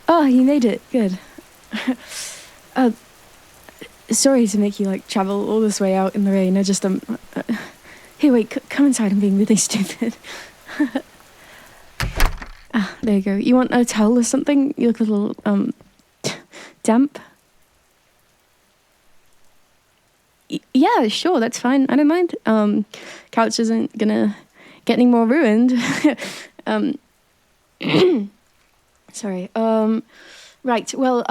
Oh, you made it. Good. Sorry to make you, like, travel all this way out in the rain. I just, Hey, wait, come inside. I'm being really stupid. There you go. You want a towel or something? You look a little, damp. Yeah, sure, that's fine. I don't mind. Couch isn't gonna get any more ruined. Sorry. Right, well,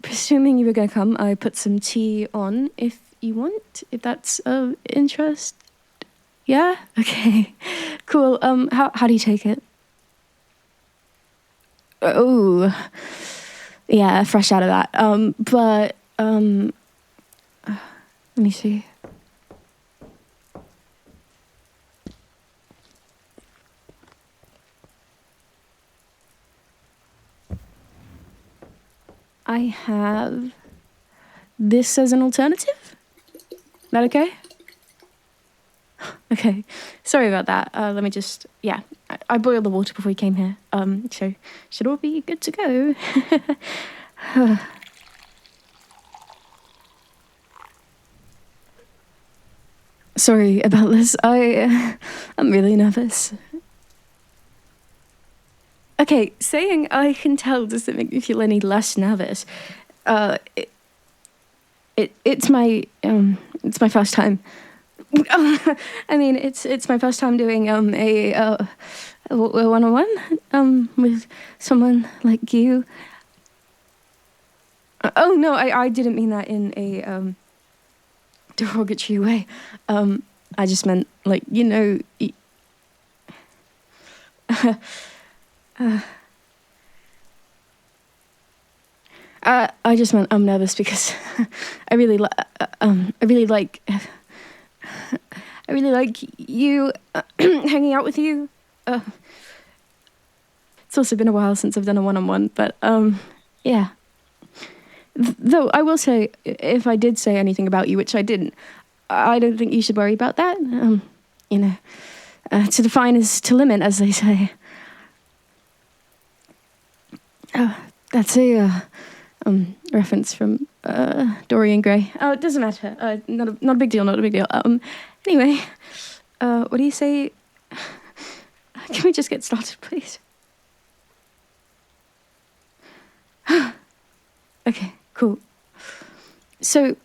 presuming you were gonna come, I put some tea on if you want, if that's of interest. Yeah? Okay. Cool. How do you take it? Oh, yeah, fresh out of that. Let me see. I have this as an alternative. Is that okay? Okay. Sorry about that. Let me just, yeah. I boiled the water before we came here. So should all be good to go. Sorry about this. I'm really nervous. Okay, saying I can tell doesn't make me feel any less nervous. It's my first time. I mean, it's my first time doing a one-on-one with someone like you. Oh no, I didn't mean that in a derogatory way. I just meant, like, you know. I just meant I'm nervous because I really like you, hanging out with you. It's also been a while since I've done a one-on-one, but yeah. Though I will say, if I did say anything about you, which I didn't, I don't think you should worry about that. You know, to define is to limit, as they say. That's a reference from Dorian Gray. Oh, it doesn't matter. Not a big deal. Not a big deal. Anyway, what do you say? Can we just get started, please? Okay, cool. So,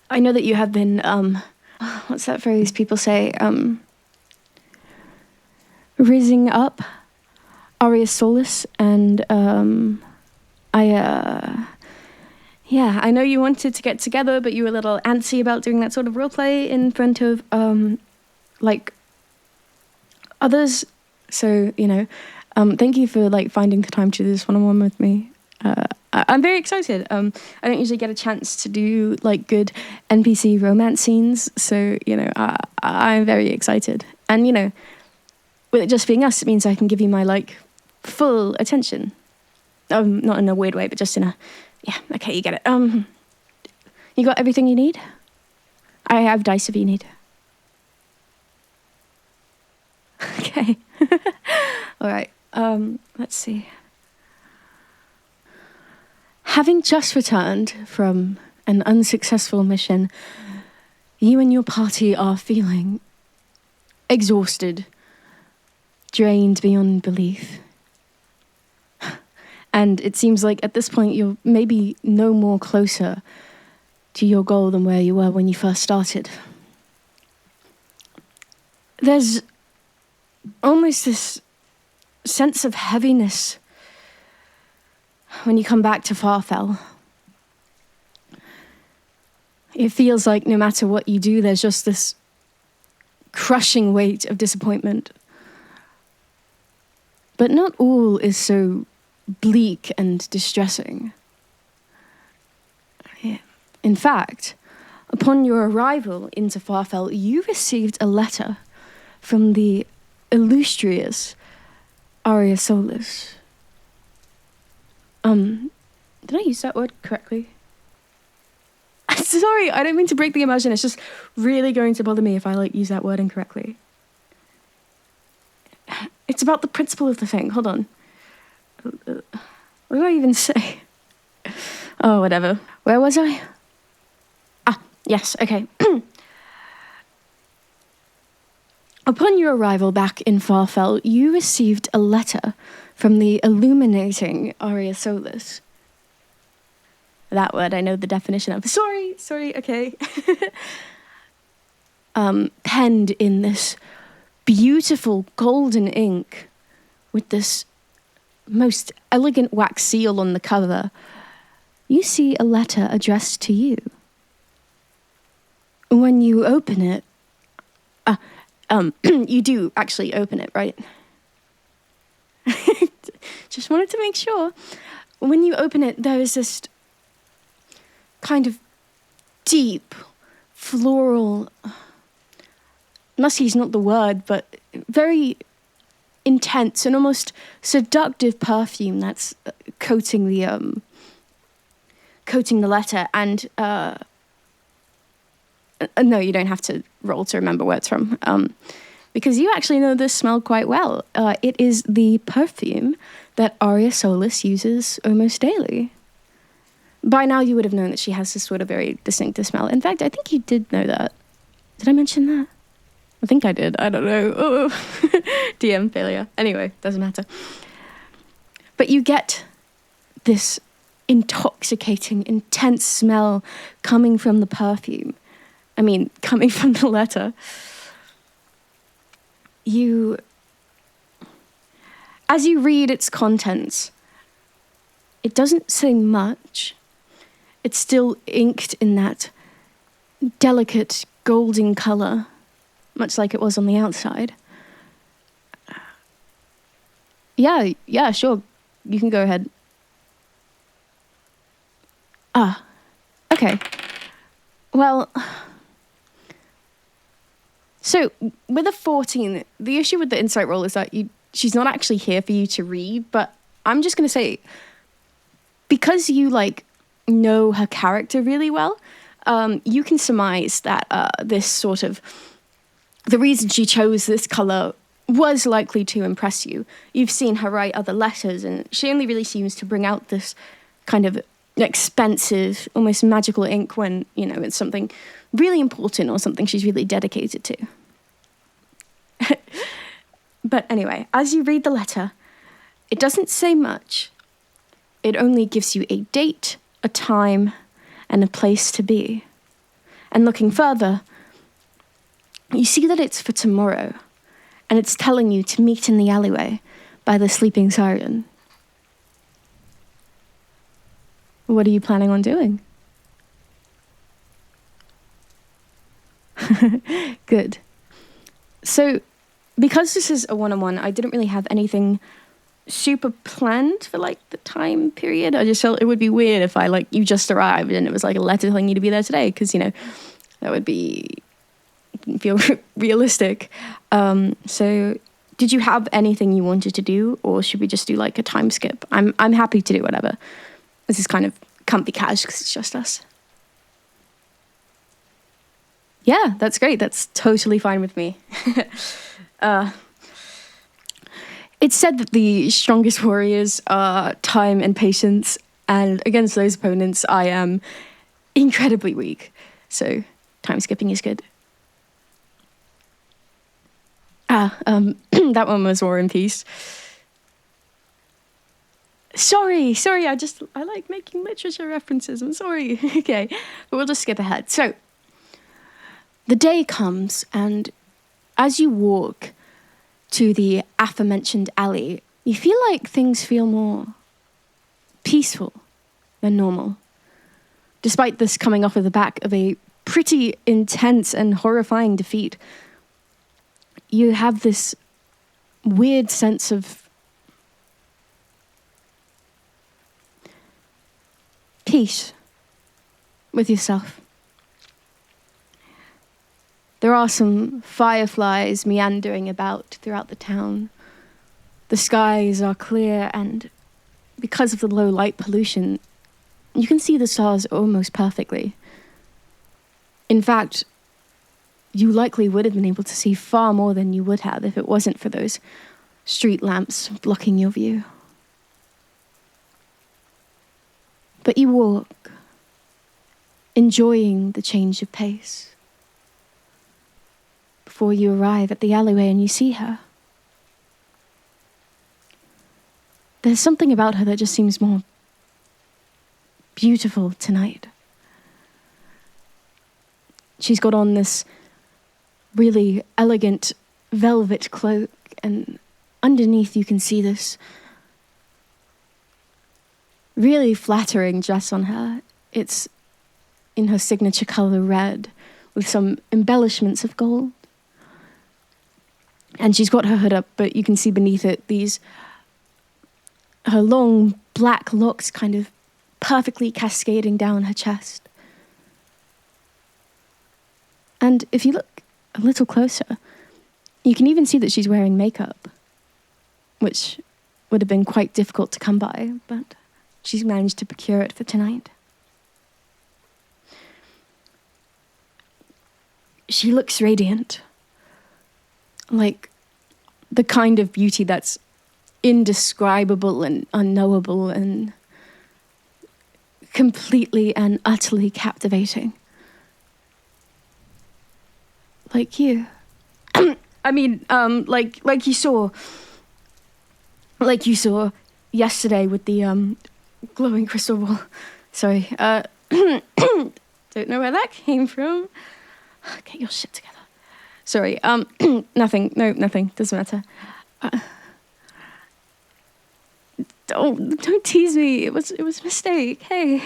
I know that you have been, what's that phrase people say? Rising up Aria Solus, and I know you wanted to get together, but you were a little antsy about doing that sort of roleplay in front of like others. So, you know, thank you for, like, finding the time to do this one-on-one with me. I'm very excited. I don't usually get a chance to do, like, good NPC romance scenes, so, you know, I'm very excited. And, you know, with it just being us, it means I can give you my, like, full attention. Not in a weird way, but just in a, yeah, okay, you get it. You got everything you need? I have dice if you need. Okay. All right. Let's see. Having just returned from an unsuccessful mission, you and your party are feeling exhausted, drained beyond belief. And it seems like at this point you're maybe no more closer to your goal than where you were when you first started. There's almost this sense of heaviness when you come back to Farfell. It feels like no matter what you do, there's just this crushing weight of disappointment. But not all is so bleak and distressing. Yeah. In fact, upon your arrival into Farfell, you received a letter from the illustrious Aria Solus. Did I use that word correctly? Sorry, I don't mean to break the immersion. It's just really going to bother me if I, like, use that word incorrectly. it's about the principle of the thing. Hold on. What did I even say? Oh, whatever. Where was I? Ah, yes, okay. Upon your arrival back in Farfell, you received a letter from the illuminating Aria Solus. That word I know the definition of. Sorry, okay. Penned in this beautiful golden ink with this most elegant wax seal on the cover, you see a letter addressed to you. When you open it, you do actually open it, right? Just wanted to make sure. When you open it, there is this kind of deep, floral, musky's not the word, but very intense and almost seductive perfume that's coating the letter. And no, you don't have to roll to remember where it's from, because you actually know this smell quite well. It is the perfume that Aria Solus uses almost daily. By now you would have known that she has this sort of very distinctive smell. In fact, I think you did know that. Did I mention that? I think I did. I don't know. Oh. DM failure. Anyway, doesn't matter. But you get this intoxicating, intense smell coming from the perfume. I mean, coming from the letter. As you read its contents, it doesn't say much. It's still inked in that delicate golden color, much like it was on the outside. Yeah, sure. You can go ahead. Okay. Well, so with a 14, the issue with the insight roll is that she's not actually here for you to read, but I'm just going to say, because you, know her character really well, you can surmise that this sort of, the reason she chose this color was likely to impress you. You've seen her write other letters, and she only really seems to bring out this kind of expensive, almost magical ink when, it's something really important or something she's really dedicated to. But anyway, as you read the letter, it doesn't say much. It only gives you a date, a time, and a place to be. And looking further, you see that it's for tomorrow, and it's telling you to meet in the alleyway by the sleeping siren. What are you planning on doing? Good. So, because this is a one-on-one, I didn't really have anything super planned for the time period. I just felt it would be weird if you just arrived and it was a letter telling you to be there today, because that would feel realistic. So did you have anything you wanted to do, or should we just do a time skip? I'm happy to do whatever. This is kind of comfy cash because it's just us. Yeah, that's great. That's totally fine with me. It's said that the strongest warriors are time and patience, and against those opponents, I am incredibly weak. So time skipping is good. That one was War and Peace. Sorry, I like making literature references. I'm sorry. Okay, but we'll just skip ahead. So, the day comes, and as you walk to the aforementioned alley, you feel like things feel more peaceful than normal. Despite this coming off of the back of a pretty intense and horrifying defeat, you have this weird sense of peace with yourself. There are some fireflies meandering about throughout the town. The skies are clear, and because of the low light pollution, you can see the stars almost perfectly. In fact, you likely would have been able to see far more than you would have if it wasn't for those street lamps blocking your view. But you walk, enjoying the change of pace, before you arrive at the alleyway and you see her. There's something about her that just seems more beautiful tonight. She's got on this really elegant velvet cloak, and underneath you can see this really flattering dress on her. It's in her signature color red with some embellishments of gold. And she's got her hood up, but you can see beneath it her long black locks kind of perfectly cascading down her chest. And if you look a little closer, you can even see that she's wearing makeup, which would have been quite difficult to come by, but she's managed to procure it for tonight. She looks radiant, like the kind of beauty that's indescribable and unknowable and completely and utterly captivating. Like you. I mean, like you saw yesterday with the glowing crystal ball. Sorry, don't know where that came from. Get your shit together. Sorry, nothing. No, nothing. Doesn't matter. Don't tease me. It was a mistake. Hey.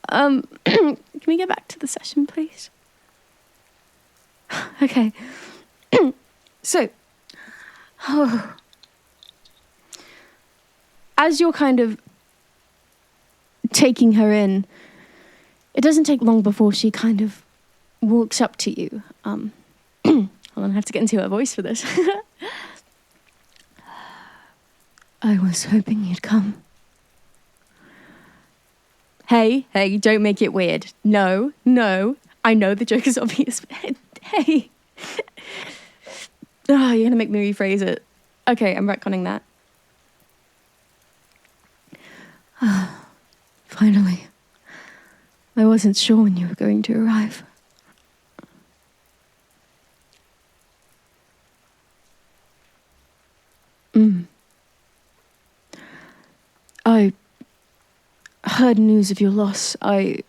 Can we get back to the session, please? Okay. So, as you're kind of taking her in, it doesn't take long before she kind of walks up to you. Hold on, I have to get into her voice for this. I was hoping you'd come. Hey, don't make it weird. No, I know the joke is obvious, but hey. Oh, you're gonna make me rephrase it. Okay, I'm retconning that. Finally. I wasn't sure when you were going to arrive. I heard news of your loss. I'm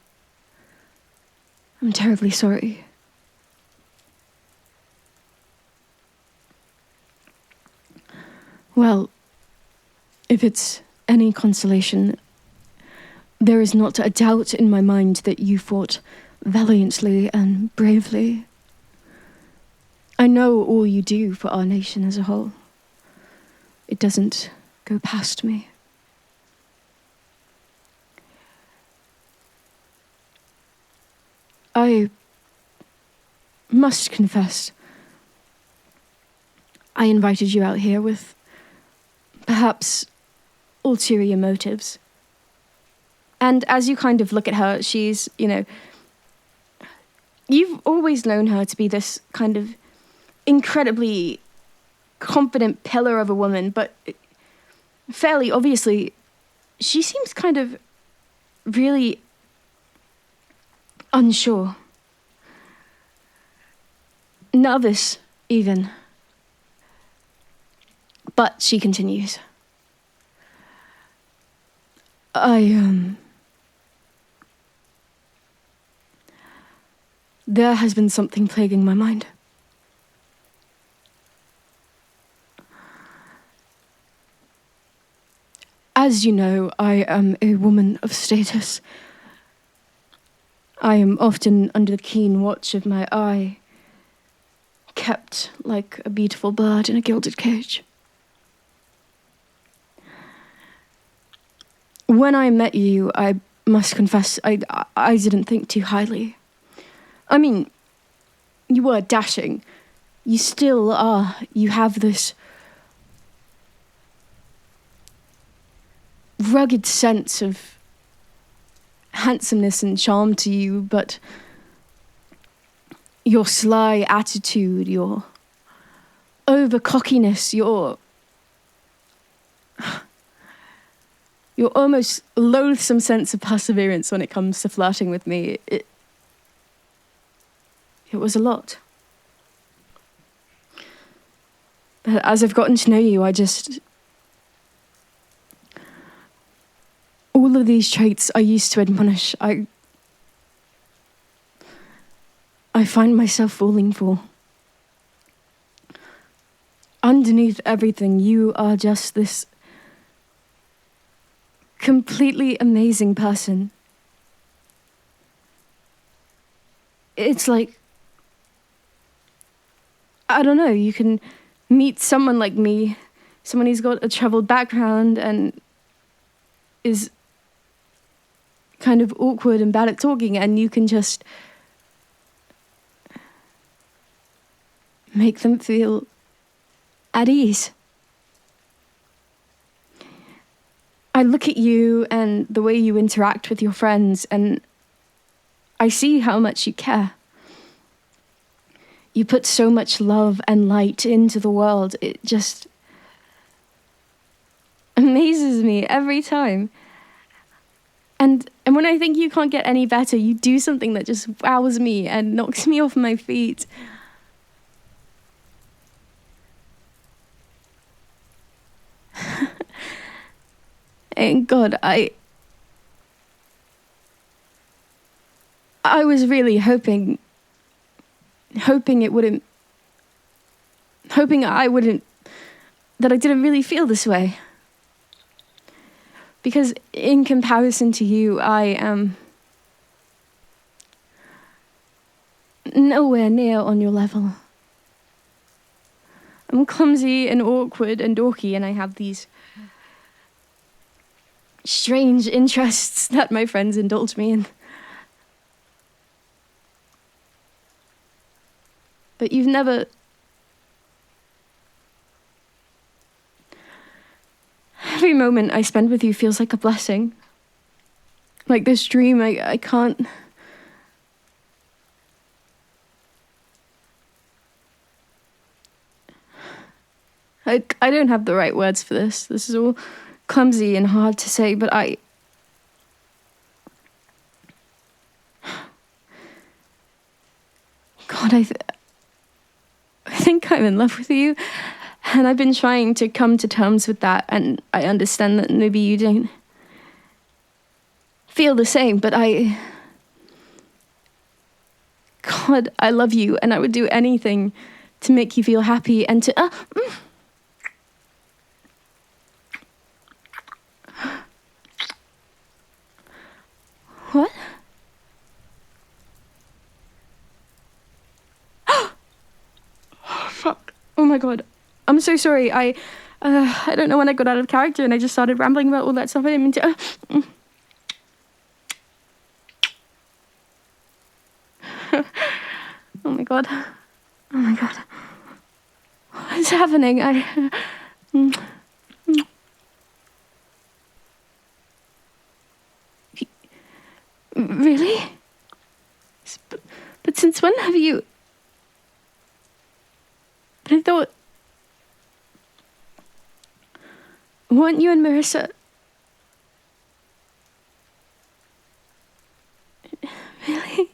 terribly sorry. Well, if it's any consolation, there is not a doubt in my mind that you fought valiantly and bravely. I know all you do for our nation as a whole. It doesn't go past me. I must confess, I invited you out here with perhaps ulterior motives. And as you kind of look at her, she's, you've always known her to be this kind of incredibly confident pillar of a woman, but fairly obviously, she seems kind of really unsure. Nervous, even. But she continues. There has been something plaguing my mind. As you know, I am a woman of status. I am often under the keen watch of my eye, kept like a beautiful bird in a gilded cage. When I met you, I must confess, I didn't think too highly. I mean, you were dashing. You still are. You have this rugged sense of handsomeness and charm to you, but your sly attitude, your over cockiness, your almost loathsome sense of perseverance when it comes to flirting with me, it was a lot. But as I've gotten to know you, all of these traits I used to admonish, I find myself falling for. Underneath everything, you are just this completely amazing person. It's like, I don't know, you can meet someone like me, someone who's got a troubled background and is kind of awkward and bad at talking, and you can just make them feel at ease. I look at you and the way you interact with your friends, and I see how much you care. You put so much love and light into the world. It just amazes me every time. And when I think you can't get any better, you do something that just wows me and knocks me off my feet. And God, I was really hoping I didn't really feel this way. Because in comparison to you, I am nowhere near on your level. I'm clumsy and awkward and dorky, and I have these strange interests that my friends indulge me in. But you've never... Every moment I spend with you feels like a blessing. Like this dream, I can't... I don't have the right words for this. This is all clumsy and hard to say, but God, I think I'm in love with you, and I've been trying to come to terms with that, and I understand that maybe you don't feel the same, but God, I love you, and I would do anything to make you feel happy and to... What? Oh, fuck. Oh my God. I'm so sorry. I don't know when I got out of character and I just started rambling about all that stuff. I didn't mean to... Oh my God. Oh my God. What's happening? Really? But since when have you... But I thought... Weren't you and Marissa... Really?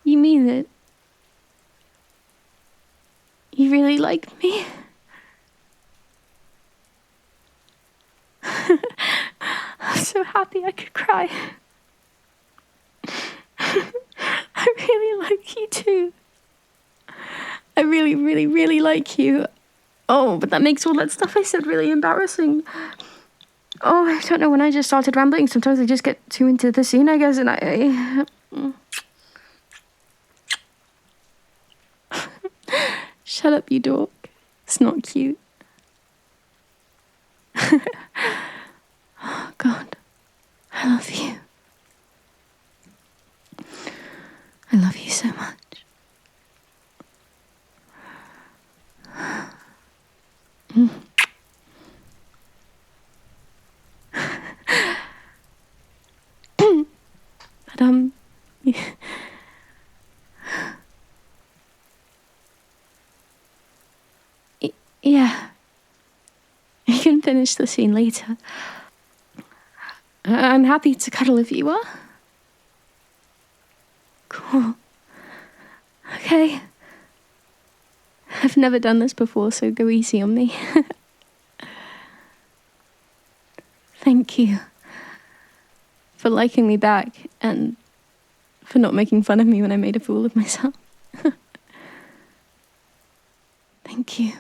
You mean it? You really liked me? I'm so happy I could cry. I really like you too. I really, really, really like you. Oh, but that makes all that stuff I said really embarrassing. Oh, I don't know when I just started rambling. Sometimes I just get too into the scene, I guess, and I Shut up, you dork. It's not cute. Oh, God. I love you. I love you so much. But, Yeah. You can finish the scene later. I'm happy to cuddle if you are. Cool. Okay. I've never done this before, so go easy on me. Thank you for liking me back and for not making fun of me when I made a fool of myself. Thank you.